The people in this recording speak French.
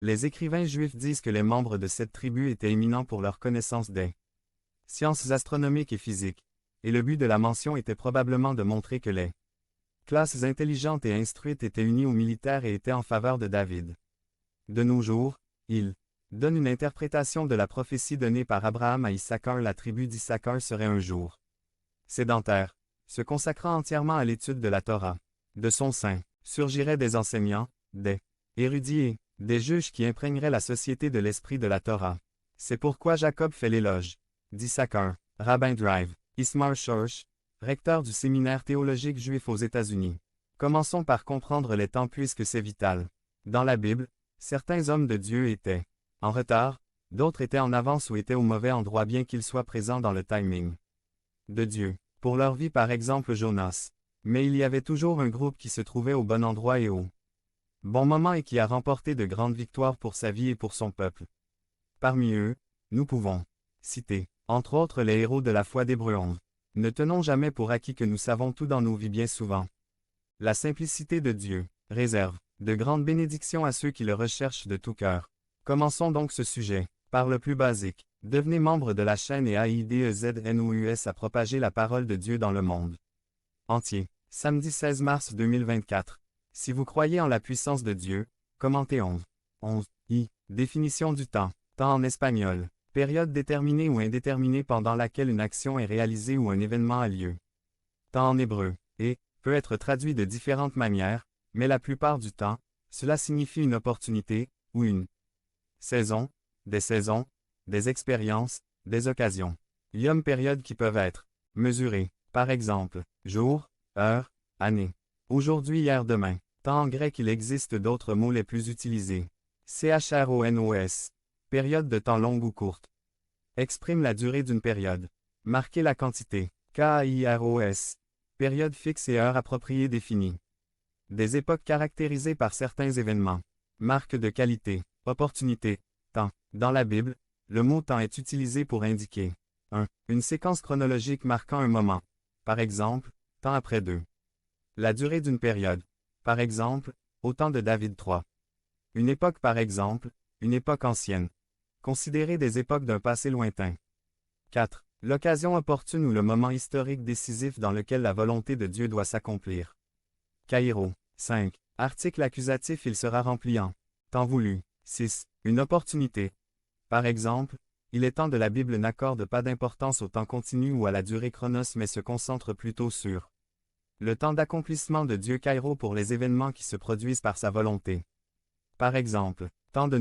Les écrivains juifs disent que les membres de cette tribu étaient éminents pour leur connaissance des sciences astronomiques et physiques, et le but de la mention était probablement de montrer que les classes intelligentes et instruites étaient unies aux militaires et étaient en faveur de David. De nos jours, il donne une interprétation de la prophétie donnée par Abraham à Issachar. La tribu d'Issachar serait un jour sédentaire, se consacrant entièrement à l'étude de la Torah. De son sein surgiraient des enseignants, des érudits et des juges qui imprégneraient la société de l'esprit de la Torah. C'est pourquoi Jacob fait l'éloge d'Issachar. Rabbin Drive, Ismar Shorsh, recteur du séminaire théologique juif aux États-Unis. Commençons par comprendre les temps puisque c'est vital. Dans la Bible, certains hommes de Dieu étaient en retard, d'autres étaient en avance ou étaient au mauvais endroit bien qu'ils soient présents dans le timing de Dieu. Pour leur vie par exemple Jonas. Mais il y avait toujours un groupe qui se trouvait au bon endroit et au bon moment et qui a remporté de grandes victoires pour sa vie et pour son peuple. Parmi eux, nous pouvons citer, entre autres les héros de la foi d'Hébreux 11. Ne tenons jamais pour acquis que nous savons tout dans nos vies bien souvent. La simplicité de Dieu réserve de grandes bénédictions à ceux qui le recherchent de tout cœur. Commençons donc ce sujet, par le plus basique. Devenez membre de la chaîne et aidez-nous à propager la parole de Dieu dans le monde entier. Samedi 16 mars 2024. Si vous croyez en la puissance de Dieu, commentez 11. 11. Définition du temps. Temps en espagnol. Période déterminée ou indéterminée pendant laquelle une action est réalisée ou un événement a lieu. Temps en hébreu. Et peut être traduit de différentes manières, mais la plupart du temps, cela signifie une opportunité, ou une saison, des expériences, des occasions. Yom périodes qui peuvent être mesurées, par exemple, jour, heure, année. Aujourd'hui, hier, demain. Temps en grec il existe d'autres mots les plus utilisés. Chronos, période de temps longue ou courte. Exprime la durée d'une période. Marquer la quantité. Kairos, période fixe et heure appropriée définie. Des époques caractérisées par certains événements. Marque de qualité. Opportunité. Temps. Dans la Bible, le mot temps est utilisé pour indiquer 1. Une séquence chronologique marquant un moment. Par exemple, temps après 2. La durée d'une période. Par exemple, au temps de David 3. Une époque par exemple, une époque ancienne. Considérer des époques d'un passé lointain. 4. L'occasion opportune ou le moment historique décisif dans lequel la volonté de Dieu doit s'accomplir. Caïro. 5. Article accusatif il sera rempli en temps voulu. 6. Une opportunité. Par exemple, il est temps de la Bible n'accorde pas d'importance au temps continu ou à la durée chronos mais se concentre plutôt sur le temps d'accomplissement de Dieu Caïro pour les événements qui se produisent par sa volonté. Par exemple, temps de